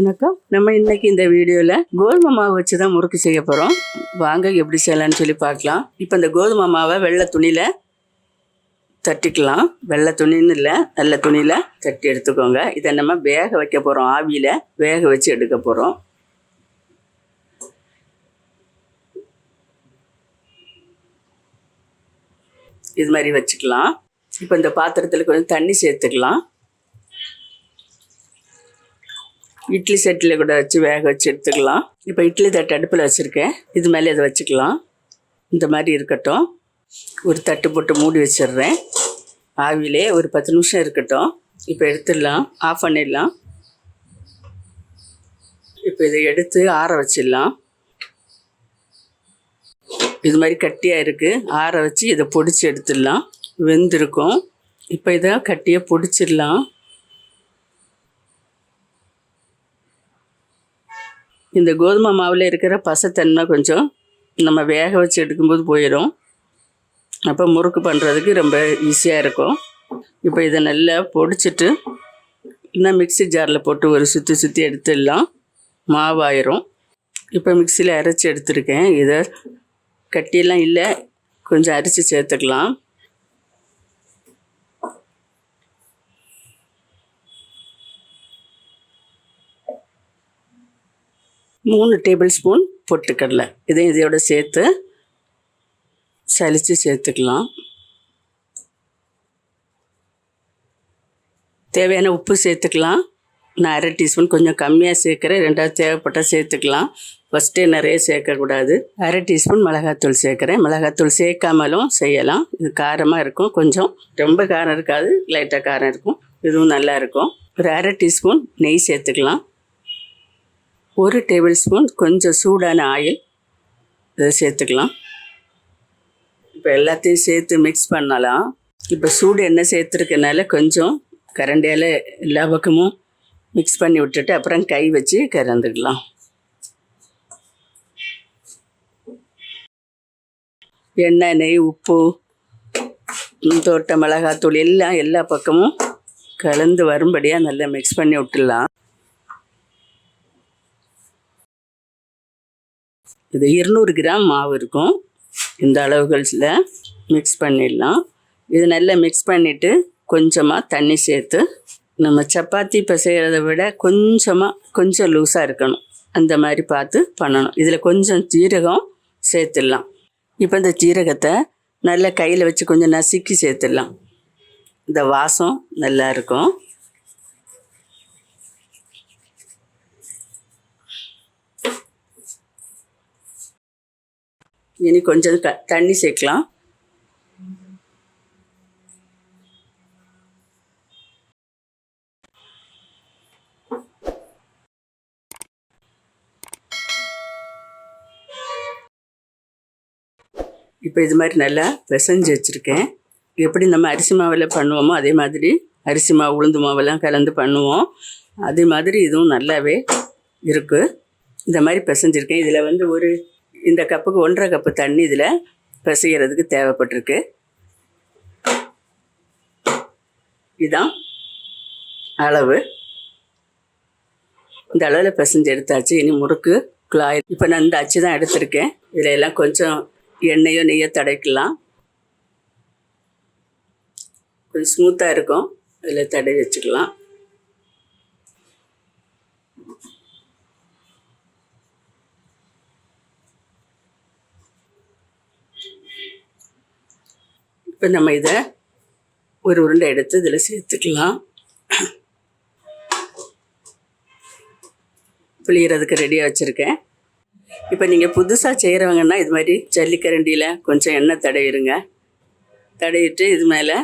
வணக்கம். நம்ம இன்னைக்கு இந்த வீடியோவில் கோதுமை மாவு வச்சு தான் முறுக்கு செய்ய போகிறோம். வாங்க எப்படி செய்யலான்னு சொல்லி பார்க்கலாம். இப்போ இந்த கோதுமை மாவை வெள்ளை துணியில் தட்டிக்கலாம். வெள்ளை துணின்னு இல்லை, நல்ல துணியில் தட்டி எடுத்துக்கோங்க. இதை நம்ம வேக வைக்க போகிறோம். ஆவியில் வேக வச்சு எடுக்க போகிறோம். இது மாதிரி வச்சுக்கலாம். இப்போ இந்த பாத்திரத்தில் கொஞ்சம் தண்ணி சேர்த்துக்கலாம். இட்லி செட்டில் கூட வச்சு வேக வச்சு எடுத்துக்கலாம். இப்போ இட்லி தட்டு அடுப்பில் வச்சுருக்கேன். இது மேலே இதை வச்சுக்கலாம். இந்த மாதிரி இருக்கட்டும். ஒரு தட்டு போட்டு மூடி வச்சிடுறேன். ஆவிலே ஒரு 10 நிமிஷம் இருக்கட்டும். இப்போ எடுத்துடலாம், ஆஃப் பண்ணிடலாம். இப்போ இதை எடுத்து ஆற வச்சிடலாம். இது மாதிரி கட்டியாக இருக்குது. ஆற வச்சு இதை பொடிச்சு எடுத்துடலாம். வெந்திருக்கும். இப்போ இதை கட்டியை பொடிச்சிடலாம். இந்த கோதுமை மாவில் இருக்கிற பசத்தன்மை கொஞ்சம் நம்ம வேக வச்சு எடுக்கும்போது போயிடும். அப்போ முறுக்கு பண்ணுறதுக்கு ரொம்ப ஈஸியாக இருக்கும். இப்போ இதை நல்லா பொடிச்சிட்டு இன்னும் மிக்ஸி ஜாரில் போட்டு ஒரு சுற்றி எடுத்துடலாம். மாவாயிரும். இப்போ மிக்சியில் அரைச்சி எடுத்துருக்கேன். இதை கட்டியெல்லாம் இல்லை, கொஞ்சம் அரைச்சி சேர்த்துக்கலாம். மூணு டேபிள் ஸ்பூன் பொட்டுக்கடலை இதையும் இதோட சேர்த்து சலித்து சேர்த்துக்கலாம். தேவையான உப்பு சேர்த்துக்கலாம். நான் 1/2 டீஸ்பூன் கொஞ்சம் கம்மியாக சேர்க்குறேன். 2வது தேவைப்பட்டால் சேர்த்துக்கலாம். ஃபஸ்ட்டே நிறைய சேர்க்கக்கூடாது. 1/2 டீஸ்பூன் மிளகாத்தூள் சேர்க்குறேன். மிளகாத்தூள் சேர்க்காமலும் செய்யலாம். இது காரமாக இருக்கும். கொஞ்சம் ரொம்ப காரம் இருக்காது, லைட்டாக காரம் இருக்கும். இதுவும் நல்லா இருக்கும். ஒரு 1/2 டீஸ்பூன் நெய் சேர்த்துக்கலாம். 1 டேபிள் ஸ்பூன் கொஞ்சம் சூடான ஆயில் இதை சேர்த்துக்கலாம். இப்போ எல்லாத்தையும் சேர்த்து மிக்ஸ் பண்ணலாம். இப்போ சூடு எண்ணெய் சேர்த்துருக்கனால கொஞ்சம் கரண்டியால் எல்லா பக்கமும் மிக்ஸ் பண்ணி விட்டுட்டு அப்புறம் கை வச்சு கறந்துக்கலாம். எண்ணெய், நெய், உப்பு, தோட்ட மிளகாத்தூள் எல்லாம் எல்லா பக்கமும் கலந்து வரும்படியாக நல்லா மிக்ஸ் பண்ணி விட்டுடலாம். இது 200 கிராம் மாவு இருக்கும். இந்த அளவுகளில் மிக்ஸ் பண்ணிடலாம். இது நல்லா மிக்ஸ் பண்ணிவிட்டு கொஞ்சமாக தண்ணி சேர்த்து நம்ம சப்பாத்தி பிசைகிறத விட கொஞ்சம் லூஸாக இருக்கணும். அந்த மாதிரி பார்த்து பண்ணணும். இதில் கொஞ்சம் ஜீரகம் சேர்த்துடலாம். இப்போ இந்த ஜீரகத்தை நல்லா கையில் வச்சு கொஞ்சம் நசுக்கி சேர்த்துடலாம். இந்த வாசம் நல்லா இருக்கும். இனி கொஞ்சம் தண்ணி சேர்க்கலாம். இப்போ இது மாதிரி நல்லா பிசைஞ்சு வச்சுருக்கேன். எப்படி நம்ம அரிசி மாவில் பண்ணுவோமோ அதே மாதிரி அரிசி மாவு, உளுந்து மாவெல்லாம் கலந்து பண்ணுவோம். அதே மாதிரி இதுவும் நல்லாவே இருக்குது. இந்த மாதிரி பிசைஞ்சிருக்கேன். இதில் இந்த கப்புக்கு 1.5 கப்பு தண்ணி இதில் பிசைகிறதுக்கு தேவைப்பட்டிருக்கு. இதுதான் அளவு. இந்த அளவில் பிசைஞ்சு எடுத்தாச்சு. இனி முறுக்கு குழாய். இப்போ நான் இந்த அச்சு தான் எடுத்திருக்கேன். இதில் எல்லாம் கொஞ்சம் எண்ணெயோ நெய்யோ தடவிக்கலாம். கொஞ்சம் ஸ்மூத்தாக இருக்கும். இதில் தடவி வச்சுக்கலாம். இப்போ நம்ம இதை ஒரு உருண்டை எடுத்து இதில் சேர்த்துக்கலாம். புளியறதுக்கு ரெடியாக வச்சுருக்கேன். இப்போ நீங்கள் புதுசாக செய்கிறவங்கன்னா இது மாதிரி ஜல்லிக்கரண்டியில் கொஞ்சம் எண்ணெய் தடவிடுங்க. தடவிட்டு இது மேலே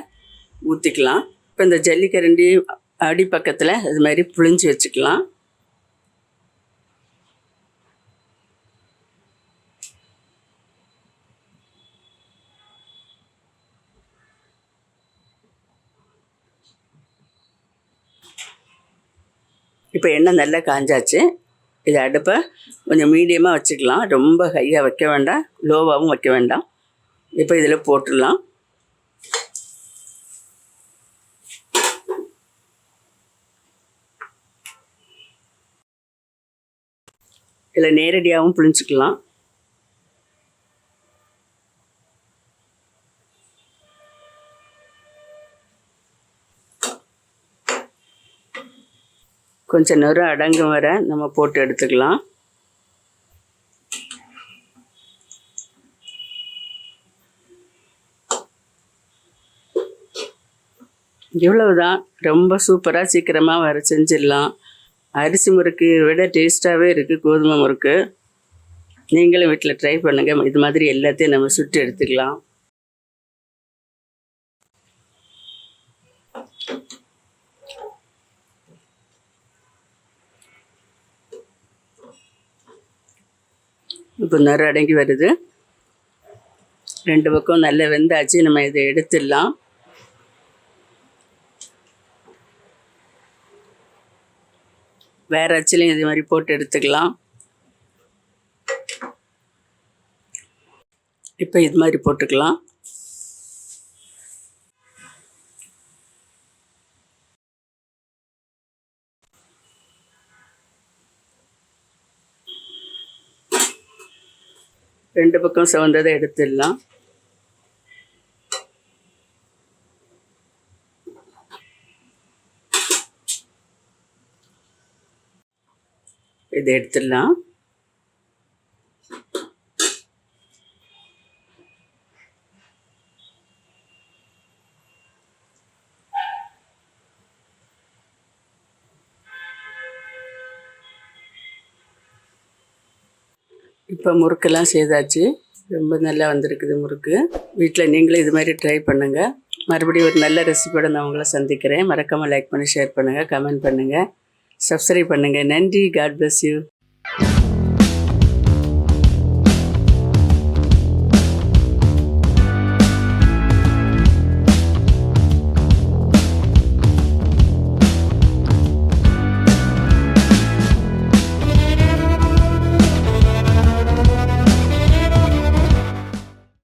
ஊற்றிக்கலாம். இப்போ இந்த ஜல்லிக்கரண்டி அடி பக்கத்தில் இது மாதிரி புழிஞ்சு வச்சுக்கலாம். இப்போ எண்ணெய் நல்லா காஞ்சாச்சு. இது அடுப்பை கொஞ்சம் மீடியமாக வச்சுக்கலாம். ரொம்ப ஹையாக வைக்க வேண்டாம், லோவாகவும் வைக்க வேண்டாம். இப்போ இதில் போட்டுடலாம். இதில் நேரடியாகவும் புழிஞ்சிக்கலாம். கொஞ்சம் நேரம் அடங்கும் வர நம்ம போட்டு எடுத்துக்கலாம். இவ்வளவுதான். ரொம்ப சூப்பராக சீக்கிரமாக செஞ்சிடலாம். அரிசி முறுக்கு விட டேஸ்ட்டாகவே இருக்குது கோதுமை முறுக்கு. நீங்களும் வீட்டில் ட்ரை பண்ணுங்கள். இது மாதிரி எல்லாத்தையும் நம்ம சுட்டு எடுத்துக்கலாம். இப்போ நேரம் அடங்கி வருது. 2 பக்கம் நல்லா வெந்தாச்சு. நம்ம இதை எடுத்துடலாம். வேறு அச்சுலையும் இது மாதிரி போட்டு எடுத்துக்கலாம். இப்போ இது மாதிரி போட்டுக்கலாம். ரெண்டு பக்கம் சிவந்ததை எடுத்துடலாம். இதை எடுத்துடலாம். இப்போ முறுக்கெல்லாம் செய்தாச்சு. ரொம்ப நல்லா வந்திருக்குது முறுக்கு. வீட்டில் நீங்களும் இது மாதிரி ட்ரை பண்ணுங்கள். மறுபடியும் ஒரு நல்ல ரெசிபியோட நான் உங்களை சந்திக்கிறேன். மறக்காமல் லைக் பண்ணி ஷேர் பண்ணுங்கள், கமெண்ட் பண்ணுங்கள், சப்ஸ்கிரைப் பண்ணுங்கள். நன்றி. God bless you.